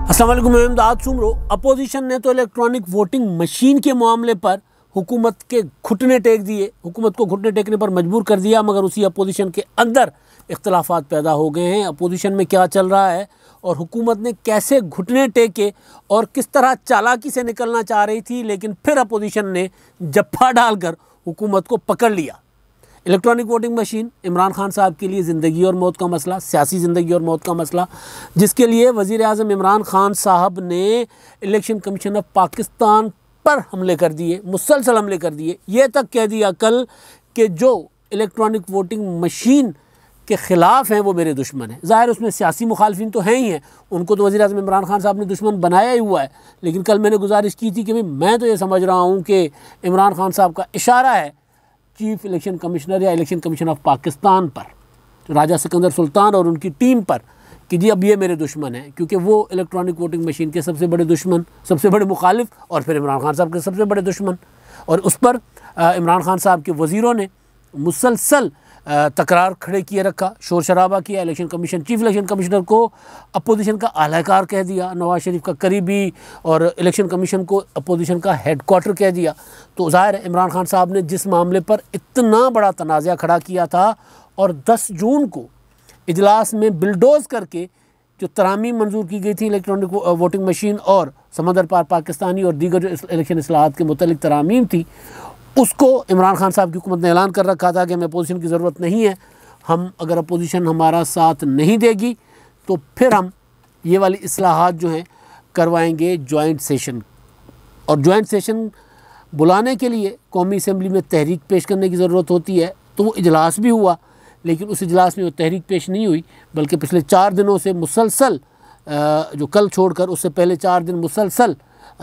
अस्सलाम वालेकुम, मैं इमदाद सुमरो। अपोजिशन ने तो इलेक्ट्रॉनिक वोटिंग मशीन के मामले पर हुकूमत के घुटने टेक दिए, हुकूमत को घुटने टेकने पर मजबूर कर दिया, मगर उसी अपोजिशन के अंदर इख्तलाफात पैदा हो गए हैं। अपोजिशन में क्या चल रहा है और हुकूमत ने कैसे घुटने टेके और किस तरह चालाकी से निकलना चाह रही थी, लेकिन फिर अपोजिशन ने जप्फा डालकर हुकूमत को पकड़ लिया। Electronic voting machine Imran Khan साहब के लिए ज़िंदगी और मौत का मसला, सियासी ज़िंदगी और मौत का मसला, जिसके लिए वज़ीर आज़म इमरान खान साहब ने इलेक्शन कमीशन ऑफ पाकिस्तान पर हमले कर दिए, मुसलसल हमले कर दिए। ये तक कह दिया कल कि जो इलेक्ट्रॉनिक वोटिंग मशीन के ख़िलाफ़ हैं वो मेरे दुश्मन हैं। ज़ाहिर उसमें सियासी मुखालफिन तो हैं ही हैं, उनको तो वज़ीर आज़म इमरान खान साहब ने दुश्मन बनाया ही हुआ है। लेकिन कल मैंने गुजारिश की थी कि भाई मैं तो ये समझ रहा हूँ कि इमरान खान साहब का इशारा है चीफ इलेक्शन कमिश्नर या इलेक्शन कमीशन ऑफ पाकिस्तान पर, राजा सिकंदर सुल्तान और उनकी टीम पर, कि जी अब ये मेरे दुश्मन हैं, क्योंकि वो इलेक्ट्रॉनिक वोटिंग मशीन के सबसे बड़े दुश्मन, सबसे बड़े मुखालिफ और फिर इमरान खान साहब के सबसे बड़े दुश्मन। और उस पर इमरान खान साहब के वज़ीरों ने मुसलसल तकरार खड़े किए रखा, शोर शराबा किया। Election commission, chief election commissioner को अपोजिशन का आलाकार कह दिया, नवाज शरीफ का करीबी, और इलेक्शन कमीशन को अपोजिशन का हेडक्वार्टर कह दिया। तो ज़ाहिर है इमरान खान साहब ने जिस मामले पर इतना बड़ा तनाज़ा खड़ा किया था और 10 जून को इजलास में बिलडोज़ करके जो तरामीम मंजूर की गई थी इलेक्ट्रॉनिक वोटिंग मशीन और समंदर पार पाकिस्तानी और दीगर जो इलेक्शन इस्लाहात के मुतल्लिक़ तरामीम थी, उसको इमरान खान साहब की हुकूमत ने ऐलान कर रखा था कि हमें अपोजिशन की ज़रूरत नहीं है, हम अगर अपोजिशन हमारा साथ नहीं देगी तो फिर हम ये वाली इस्लाहात जो हैं करवाएंगे जॉइंट सेशन। और जॉइंट सेशन बुलाने के लिए कौमी असम्बली में तहरीक पेश करने की ज़रूरत होती है। तो वो इजलास भी हुआ, लेकिन उस इजलास में वो तहरीक पेश नहीं हुई, बल्कि पिछले 4 दिनों से मुसलसल, जो कल छोड़कर उससे पहले 4 दिन मुसलसल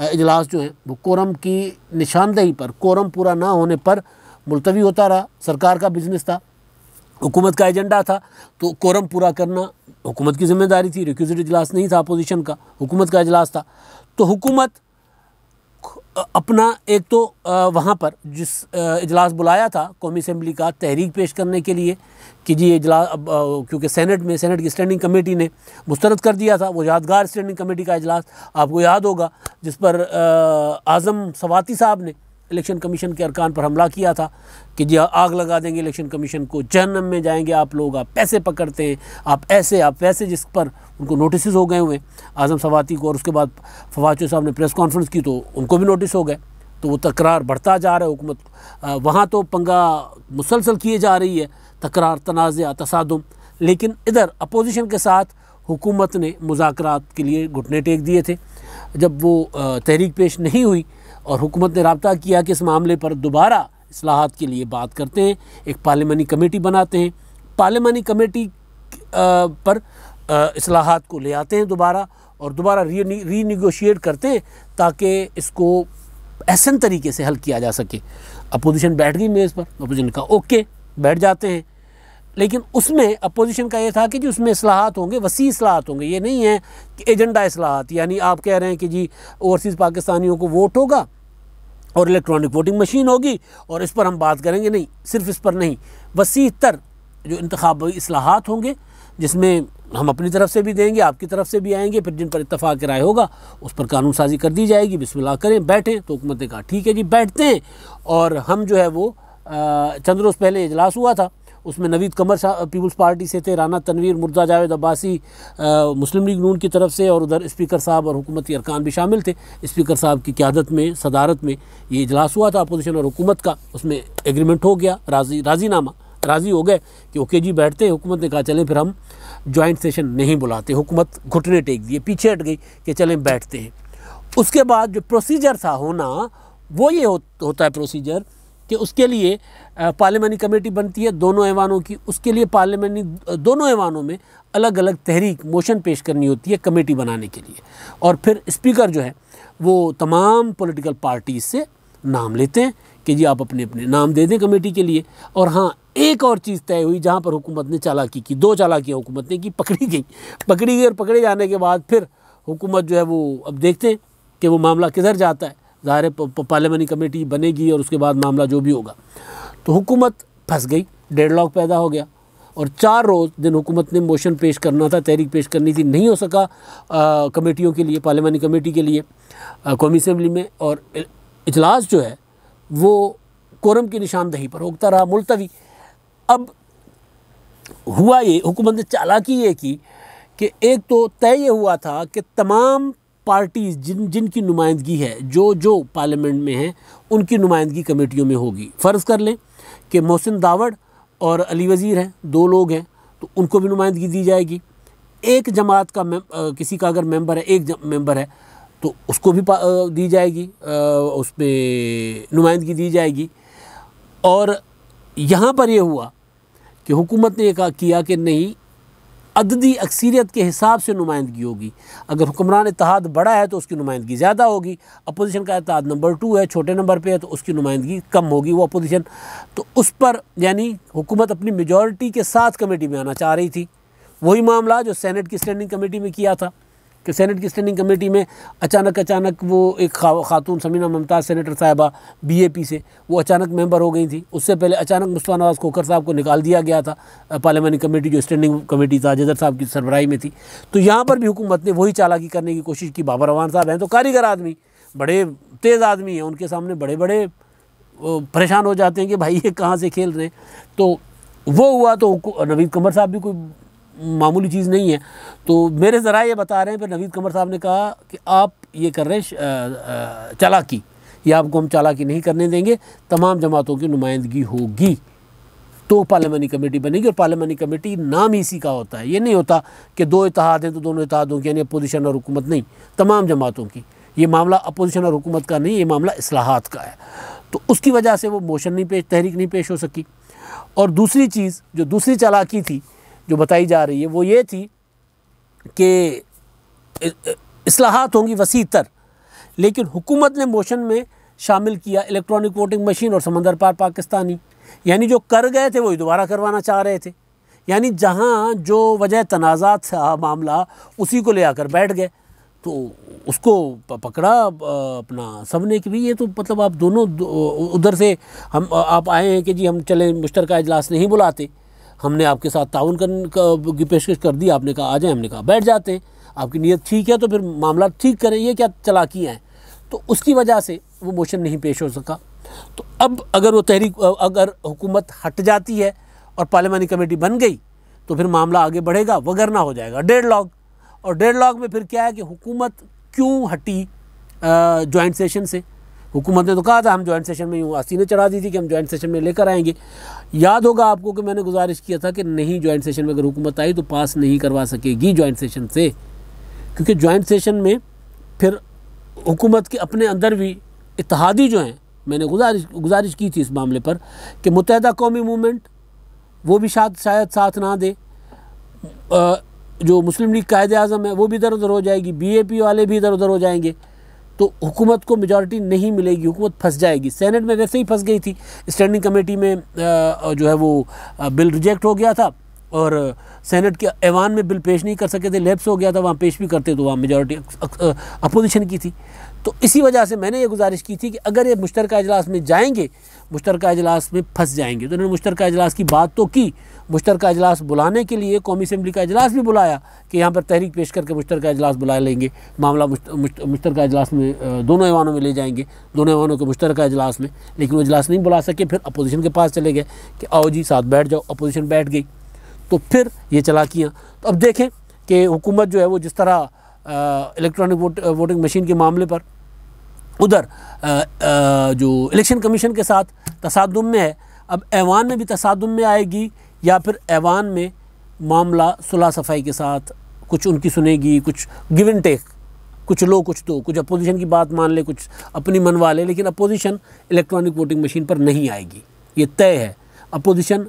इजलास जो है वो कोरम की निशानदेही पर, कोरम पूरा ना होने पर मुलतवी होता रहा। सरकार का बिजनेस था, हुकूमत का एजेंडा था, तो कोरम पूरा करना हुकूमत की ज़िम्मेदारी थी। रिक्विजिट इजलास नहीं था अपोजिशन का, हुकूमत का इजलास था। तो हुकूमत अपना एक तो वहाँ पर जिस इजलास बुलाया था कौमी असम्बली का तहरीक पेश करने के लिए कि जी ये इजलास, क्योंकि सेनेट की स्टैंडिंग कमेटी ने मुस्तरद कर दिया था, वो यादगार स्टैंडिंग कमेटी का इजलास आपको याद होगा, जिस पर आज़म सवाती साहब ने इलेक्शन कमीशन के अरकान पर हमला किया था कि जी आग लगा देंगे इलेक्शन कमीशन को, जहन्नम में जाएंगे आप लोग, आप पैसे पकड़ते हैं, आप ऐसे आप वैसे, जिस पर उनको नोटिस हो गए हुए आज़म सवाती को। और उसके बाद फवाद चौधरी साहब ने प्रेस कॉन्फ्रेंस की तो उनको भी नोटिस हो गए। तो वो तकरार बढ़ता जा रहा है, हुकूमत वहाँ तो पंगा मुसलसल किए जा रही है, तकरार, तनाज़ा, तसादुम। लेकिन इधर अपोजिशन के साथ हुकूमत ने मुज़ाकरात के लिए घुटने टेक दिए थे। जब वो तहरीक पेश नहीं हुई और हुकूमत ने राब्ता किया कि इस मामले पर दोबारा इस्लाहात के लिए बात करते हैं, एक पार्लिमानी कमेटी बनाते हैं, पार्लिमानी कमेटी पर इस्लाहात को ले आते हैं दोबारा और दोबारा रीनिगोशिएट करते हैं ताकि इसको ऐसन तरीके से हल किया जा सके। अपोजिशन बैठ गई मेज़ पर, अपोजिशन का ओके, बैठ जाते हैं। लेकिन उसमें अपोजिशन का ये था कि जी उसमें इस्लाहात होंगे, वसी इस्लाहात होंगे, ये नहीं है कि एजेंडा इस्लाहात, यानी आप कह रहे हैं कि जी ओवरसीज़ पाकिस्तानियों को वोट होगा और इलेक्ट्रॉनिक वोटिंग मशीन होगी और इस पर हम बात करेंगे। नहीं, सिर्फ इस पर नहीं, वसी तर जो इंतखाबी इस्लाहात होंगे जिसमें हम अपनी तरफ से भी देंगे, आपकी तरफ से भी आएंगे, फिर जिन पर इत्तफाक राय होगा उस पर कानून साजी कर दी जाएगी। बिस्मिल्लाह करें, बैठें। तो हुकूमत ने कहा ठीक है जी बैठते हैं। और हम जो है वो चंद रोज़ पहले इजलास हुआ था, उसमें नवीद कमर पीपल्स पार्टी से थे, राना तनवीर, मुर्तज़ा जावेद अब्बासी मुस्लिम लीग नून की तरफ से, और उधर स्पीकर साहब और हुकूमती अरकान भी शामिल थे। स्पीकर साहब की क़यादत में, सदारत में ये इजलास हुआ था अपोजिशन और हुकूमत का। उसमें एग्रीमेंट हो गया, राज़ी हो गए कि ओके जी बैठते हैं। हुकूमत ने कहा चलें फिर हम जॉइंट सेशन नहीं बुलाते। हुकूमत घुटने टेक दिए, पीछे हट गई कि चलें बैठते हैं। उसके बाद जो प्रोसीजर था होना वो ये होता है प्रोसीजर कि उसके लिए पार्लिमानी कमेटी बनती है दोनों ऐवानों की। उसके लिए पार्लिमानी दोनों ऐवानों में अलग अलग तहरीक, मोशन पेश करनी होती है कमेटी बनाने के लिए। और फिर स्पीकर जो है वो तमाम पॉलिटिकल पार्टीज़ से नाम लेते हैं कि जी आप अपने अपने नाम दे दें कमेटी के लिए। और हाँ, एक और चीज़ तय हुई जहाँ पर हुकूमत ने चालाकी की, 2 चालाकियाँ हुकूमत ने की, पकड़ी गई और पकड़े जाने के बाद फिर हुकूमत जो है वो अब देखते हैं कि वो मामला किधर जाता है। ज़ाहिर है पार्लिमानी कमेटी बनेगी और उसके बाद मामला जो भी होगा। तो हुकूमत फंस गई, डेडलॉक पैदा हो गया। और 4 रोज़ दिन हुकूमत ने मोशन पेश करना था, तहरीक पेश करनी थी, नहीं हो सका कमेटियों के लिए, पार्लियामानी कमेटी के लिए कौमी असम्बली में, और इजलास जो है वो कोरम की निशानदही पर होता रहा मुलतवी। अब हुआ ये, हुकूमत ने चालाकी ये की कि एक तो तय ये हुआ था कि तमाम पार्टीज़ जिनकी नुमाइंदगी है, जो पार्लियामेंट में हैं, उनकी नुमाइंदगी कमेटियों में होगी। फ़र्ज़ कर लें कि मोहसिन दावड़ और अली वज़ीर हैं, 2 लोग हैं, तो उनको भी नुमाइंदगी दी जाएगी। एक जमात का किसी का अगर मेंबर है, एक मेंबर है, तो उसको भी दी जाएगी, उसमें नुमाइंदगी दी जाएगी। और यहाँ पर यह हुआ कि हुकूमत ने यह किया कि नहीं, अददी अक्सरियत के हिसाब से नुमाइंदगी होगी। अगर हुक्मरान इत्तेहाद बड़ा है तो उसकी नुमाइंदगी ज़्यादा होगी, अपोजिशन का इत्तेहाद नंबर 2 है, छोटे नंबर पे है, तो उसकी नुमाइंदगी कम होगी, वो अपोजिशन। तो उस पर यानी हुकूमत अपनी मेजॉरिटी के साथ कमेटी में आना चाह रही थी। वही मामला जो सेनेट की स्टैंडिंग कमेटी में किया था कि सेनेट की स्टैंडिंग कमेटी में अचानक वो एक खातून समीना मुमताज़ सेनेटर साहिबा BAP से वो अचानक मेंबर हो गई थी। उससे पहले अचानक मुस्तफ़ा नवाज़ खोखर साहब को निकाल दिया गया था पार्लियामानी कमेटी जो स्टैंडिंग कमेटी था जदर साहब की सरबराही में थी। तो यहाँ पर भी हुकूमत ने वही चालाकी करने की कोशिश की। बाबर रवान साहब हैं तो कारीगर आदमी, बड़े तेज़ आदमी हैं, उनके सामने बड़े बड़े परेशान हो जाते हैं कि भाई ये कहाँ से खेल रहे हैं। तो वो हुआ। तो नवीद कमर साहब भी कोई मामूली चीज़ नहीं है। तो मेरे ज़रा ये बता रहे हैं, फिर नवीद कमर साहब ने कहा कि आप ये कर रहे हैं चालाकी, ये आपको हम चालाकी नहीं करने देंगे, तमाम जमातों की नुमाइंदगी होगी तो पार्लियामानी कमेटी बनेगी। और पार्लियामानी कमेटी नाम ही इसी का होता है, ये नहीं होता कि 2 इत्तेहाद हैं तो दोनों इत्तेहादों की, यानी अपोजिशन और हुकूमत नहीं, तमाम जमातों की। ये मामला अपोजिशन और हुकूमत का नहीं, ये मामला इस्लाहात का है। तो उसकी वजह से वो मोशन नहीं तहरीक नहीं पेश हो सकी। और दूसरी चीज़ जो दूसरी चालाकी थी जो बताई जा रही है वो ये थी कि इस्लाहात होंगी वसी तर, लेकिन हुकूमत ने मोशन में शामिल किया इलेक्ट्रॉनिक वोटिंग मशीन और समंदर पार पाकिस्तानी, यानी जो कर गए थे वही दोबारा करवाना चाह रहे थे। यानी जहाँ जो वजह तनाज़ात था मामला उसी को ले आकर बैठ गए। तो उसको पकड़ा अपना सब ने कि भाई ये तो मतलब आप दोनों उधर से हम आप आए हैं कि जी हम चले मुश्तरका इजलास नहीं बुलाते, हमने आपके साथ ताउन की पेशकश कर दी, आपने कहा आ जाए, हमने कहा बैठ जाते हैं, आपकी नीयत ठीक है तो फिर मामला ठीक करें, ये क्या चालाकियाँ हैं। तो उसकी वजह से वो मोशन नहीं पेश हो सका। तो अब अगर वो तहरीक अगर हुकूमत हट जाती है और पार्लियामानी कमेटी बन गई तो फिर मामला आगे बढ़ेगा, वगरना हो जाएगा डेडलॉक। और डेडलॉक में फिर क्या है कि हुकूमत क्यों हटी जॉइंट सेशन से। हुकूमत ने तो कहा था हम जॉइंट सेशन में यूँ आसीनें चढ़ा दी थी कि हम जॉइंट सेशन में लेकर आएंगे। याद होगा आपको कि मैंने गुजारिश किया था कि नहीं, जॉइंट सेशन में अगर हुकूमत आई तो पास नहीं करवा सकेगी जॉइंट सेशन से, क्योंकि जॉइंट सेशन में फिर हुकूमत के अपने अंदर भी इत्तेहादी जो हैं, मैंने गुजारिश की थी इस मामले पर कि मुत्तहिदा कौमी मूवमेंट वो भी शायद साथ ना दे, जो मुस्लिम लीग कायदे आज़म है वो भी इधर उधर हो जाएगी, BAP वाले भी इधर उधर हो जाएंगे, तो हुकूमत को मेजॉरिटी नहीं मिलेगी, हुकूमत फंस जाएगी। सेनेट में वैसे ही फंस गई थी, स्टैंडिंग कमेटी में जो है वो बिल रिजेक्ट हो गया था और सेनेट के ऐवान में बिल पेश नहीं कर सके थे, लैप्स हो गया था, वहाँ पेश भी करते तो वहाँ मेजॉरिटी अपोजिशन की थी। तो इसी वजह से मैंने ये गुजारिश की थी कि अगर ये मुश्तरका इजलास में जाएंगे, मुश्तरका इजलास में फंस जाएंगे। तो इन्होंने मुश्तरका इजलास की बात तो की, मुश्तरका इजलास बुलाने के लिए कौमी असम्बली का इजलास भी बुलाया कि यहाँ पर तहरीक पेश करके मुश्तरका इजलास बुला लेंगे, मामला मुश्तरका इजलास में दोनों ऐवानों में ले जाएंगे, दोनों ऐवानों के मुश्तरका इजलास में। लेकिन वो इजलास नहीं बुला सके, फिर अपोजिशन के पास चले गए कि आओ जी साथ बैठ जाओ, अपोजिशन बैठ गई। तो फिर ये चालाकियाँ। तो अब देखें कि हुकूमत जो है वो जिस तरह इलेक्ट्रॉनिक वोटिंग मशीन के मामले पर उधर जो इलेक्शन कमीशन के साथ तसादुम में है, अब ऐवान में भी तसादुम में आएगी या फिर ऐवान में मामला सुलह सफाई के साथ कुछ उनकी सुनेगी, कुछ गिव एंड टेक, कुछ लो कुछ दो, कुछ अपोजिशन की बात मान ले, कुछ अपनी मनवा ले, लेकिन अपोजिशन इलेक्ट्रॉनिक वोटिंग मशीन पर नहीं आएगी, ये तय है। अपोजिशन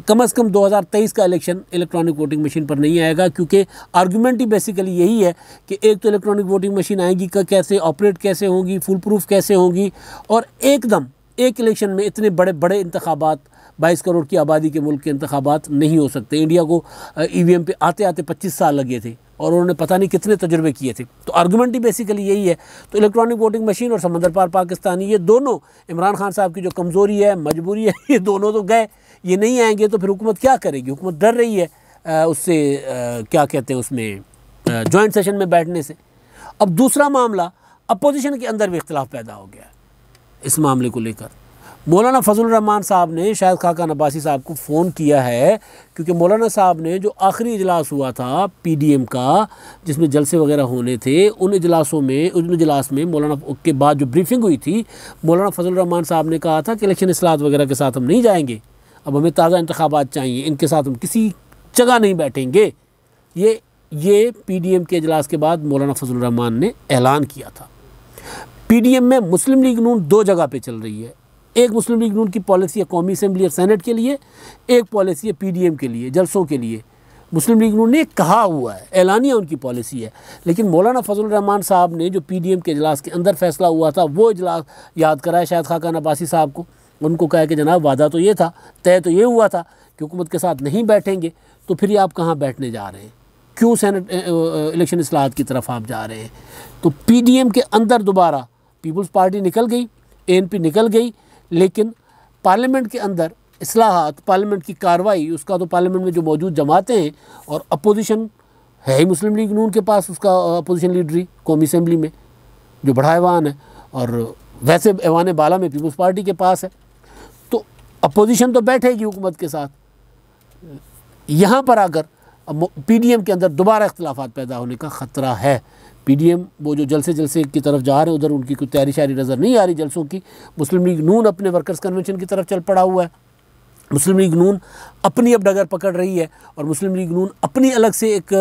कम से कम 2023 का इलेक्शन इलेक्ट्रॉनिक वोटिंग मशीन पर नहीं आएगा, क्योंकि आर्गूमेंट ही बेसिकली यही है कि एक तो इलेक्ट्रॉनिक वोटिंग मशीन आएगी का कैसे, ऑपरेट कैसे होगी, फुल प्रूफ कैसे होगी, और एकदम एक इलेक्शन में इतने बड़े बड़े इंतखाबात, 22 करोड़ की आबादी के मुल्क के इंतखाबात नहीं हो सकते। इंडिया को EVM पे आते आते 25 साल लगे थे और उन्होंने पता नहीं कितने तजुर्बे किए थे। तो आर्गूमेंट ही बेसिकली यही है। तो इलेक्ट्रॉनिक वोटिंग मशीन और समंदर पार पाकिस्तानी, ये दोनों इमरान खान साहब की जो कमज़ोरी है, मजबूरी है, ये दोनों तो गए, ये नहीं आएंगे तो फिर हुकूमत क्या करेगी? हुकूमत डर रही है उससे क्या कहते हैं उसमें जॉइंट सेशन में बैठने से। अब दूसरा मामला, अपोजिशन के अंदर भी इख्तिलाफ पैदा हो गया इस मामले को लेकर। मौलाना फजलुर रहमान साहब ने शाहिद खाकान अब्बासी साहब को फ़ोन किया है, क्योंकि मौलाना साहब ने जो आखिरी इजलास हुआ था PDM का, जिसमें जलसे वगैरह होने थे, उन इजलास में मौलाना के बाद जो ब्रीफिंग हुई थी, मौलाना फजलुर रहमान साहब ने कहा था कि इलेक्शन इस्लाहत वगैरह के साथ हम नहीं जाएंगे, अब हमें ताज़ा इंतखाबात चाहिए, इनके साथ हम किसी जगह नहीं बैठेंगे। ये PDM के इजलास के बाद मौलाना फजलुर रहमान ने ऐलान किया था। PDM में मुस्लिम लीग नून 2 जगह पे चल रही है। एक मुस्लिम लीग नून की पॉलिसी है कौमी असम्बली और सेनेट के लिए, एक पॉलिसी है PDM के लिए, जलसों के लिए। मुस्लिम लीग नून ने कहा हुआ है, ऐलानिया उनकी पॉलिसी है, लेकिन मौलाना फजलुर रहमान साहब ने जो PDM के इजलास के अंदर फैसला हुआ था वो इजलास याद कराया शाहिद खाकान अब्बासी साहब को। उनको कहा कि जनाब वादा तो ये था, तय तो ये हुआ था कि हुकूमत के साथ नहीं बैठेंगे, तो फिर ये आप कहाँ बैठने जा रहे हैं? क्यों सेनेट इलेक्शन इस्लाहत की तरफ आप जा रहे हैं? तो PDM के अंदर दोबारा पीपल्स पार्टी निकल गई, ANP निकल गई, लेकिन पार्लियामेंट के अंदर इस्लाहात, पार्लियामेंट की कार्रवाई, उसका तो पार्लियामेंट में जो मौजूद जमातें हैं और अपोजिशन है ही मुस्लिम लीग नून के पास, उसका अपोजिशन लीडरी कौमी असम्बली में जो बड़ा ऐवान है, और वैसे ऐवान बाला में पीपल्स पार्टी के पास है, तो अपोजिशन तो बैठेगी हुकूमत के साथ। यहाँ पर अगर PDM के अंदर दोबारा इख्तिलाफात पैदा होने का ख़तरा है। PDM वो जो जलसे की तरफ जा रहे हैं, उधर उनकी कोई तैयारी शारी नज़र नहीं आ रही जलसों की। मुस्लिम लीग नून अपने वर्कर्स कन्वेंशन की तरफ चल पड़ा हुआ है। मुस्लिम लीग नून अपनी अब डगर पकड़ रही है, और मुस्लिम लीग नून अपनी अलग से एक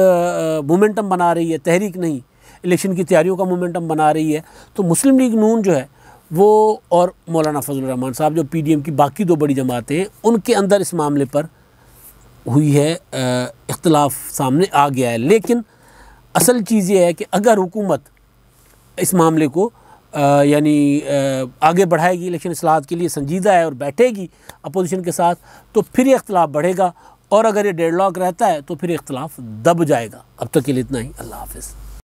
मोमेंटम बना रही है, तहरीक नहीं, इलेक्शन की तैयारियों का मोमेंटम बना रही है। तो मुस्लिम लीग नून जो है वो, और मौलाना फजलुर रहमान साहब जो PDM की बाकी 2 बड़ी जमातें हैं, उनके अंदर इस मामले पर हुई है इख्तिलाफ सामने आ गया है। लेकिन असल चीज़ ये है कि अगर हुकूमत इस मामले को आगे बढ़ाएगी, इलेक्शन इस्लाहत के लिए संजीदा है और बैठेगी अपोजिशन के साथ, तो फिर ये इख्तिलाफ बढ़ेगा, और अगर ये डेडलॉक रहता है तो फिर इख्तिलाफ दब जाएगा। अब तक के लिए इतना ही। अल्लाह हाफ़िज़।